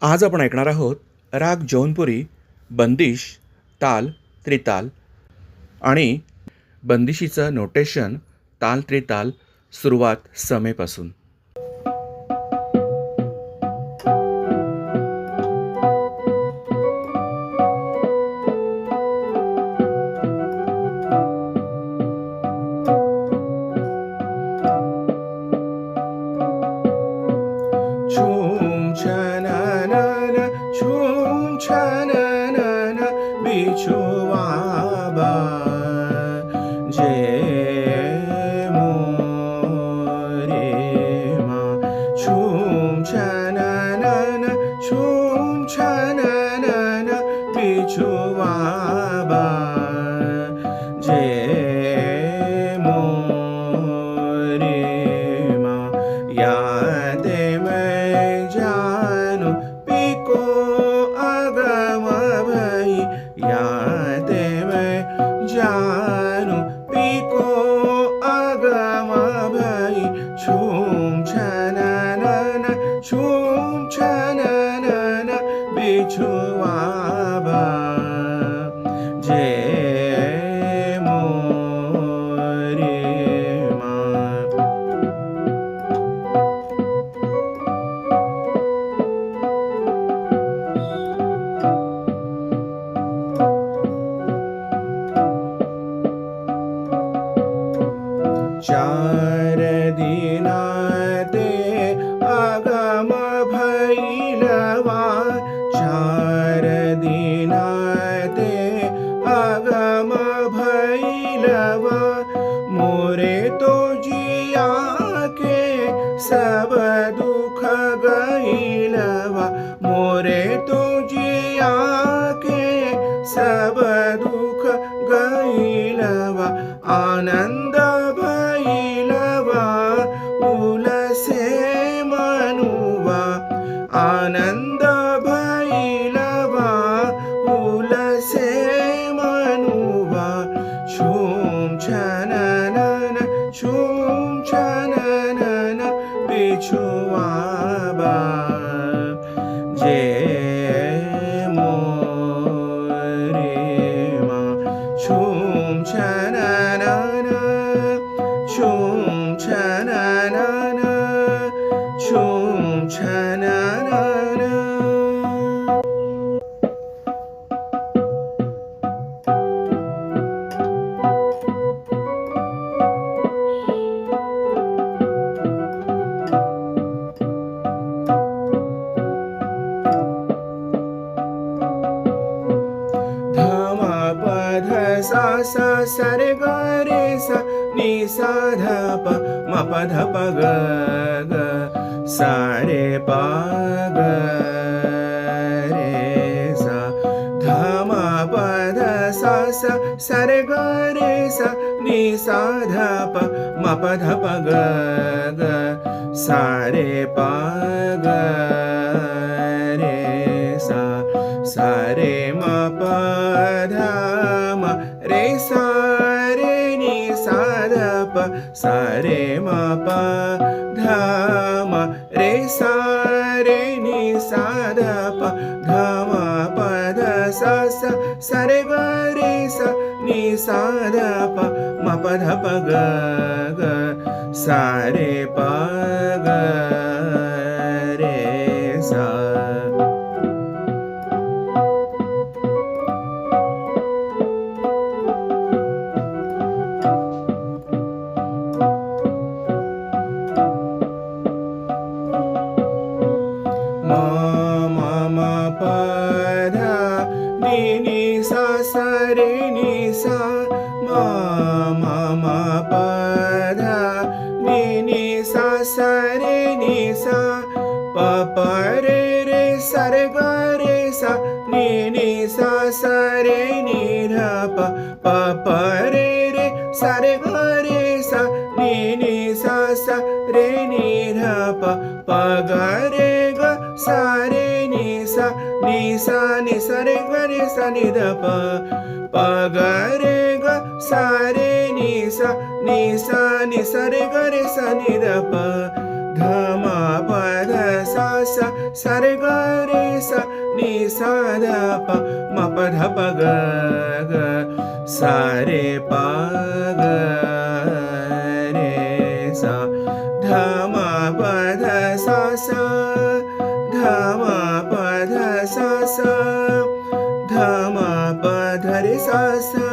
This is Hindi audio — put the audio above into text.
आज आपण ऐकणार आहोत राग जौनपुरी, बंदिश, ताल, त्रिताल आणि बंदिशीचं नोटेशन ताल त्रिताल सुरुवात समेपासून. छूम छननन, छूम छननन, बिछुआबा जे मोरे माँ. छूम छननन, छूम छननन, बिछुआबा जे मोरे माँ. याद में जानू पिको अगम भई, याद में जानू पिको अगम भई. छूम छननन, छूम छननन, बिछुआबा जे मोरे माँ. चार दिनाते आगम भैलवा, चार दिनाते आगम भैलवा. मोरे तो जिया के सब दुख गईलवा, मोरे तो जिया के सब दुख गईलवा. आनंद भैलवा उलसे मनुवा, आनंद भैलवा उलसे मनुवा. छूम छननन, छूम छननन, बिछुआबा जे मोरे माँ. छूम छननन, छूम छननन, छूम छननन. धमा पध सा सा सरे ग रे सा नि सा ध प म प ध प ग ग सा रे प ग रे सा. धमा पध सा सा सरे ग रे सा नि सा ध प म प ध प ग ग सा रे प ग रे सा. सा रे म प ध म रे सा रे नि सा ध प. सा रे म प ध म रे सा रे नि सा ध प. ध म प ध सा सा सा रे ग रे सा नि सा ध प म प ध प ग ग सा रे प ग रे सा. म म म प ध नि नि सा सा रे नि सा. म म म प ध नि नि सा सा रे नि सा. प प रे रे सा रे ग रे सा नि नि सा सा रे नि ध प. प प रे रे सा रे ग रे सा नि नि सा सा रे नि ध प. प ग रे ग सा रे नि सा नि सा रे ग रे सा नि ध प. प ग रे ग सा रे नि सा नि सा रे ग रे सा नि ध प. ध म प ध सा सा सा रे ग रे सा नि सा ध प म प ध प ग ग सा रे प ग रे सा ध म प ध सा सा ध म प ध सा सा ध म प ध रे सा सा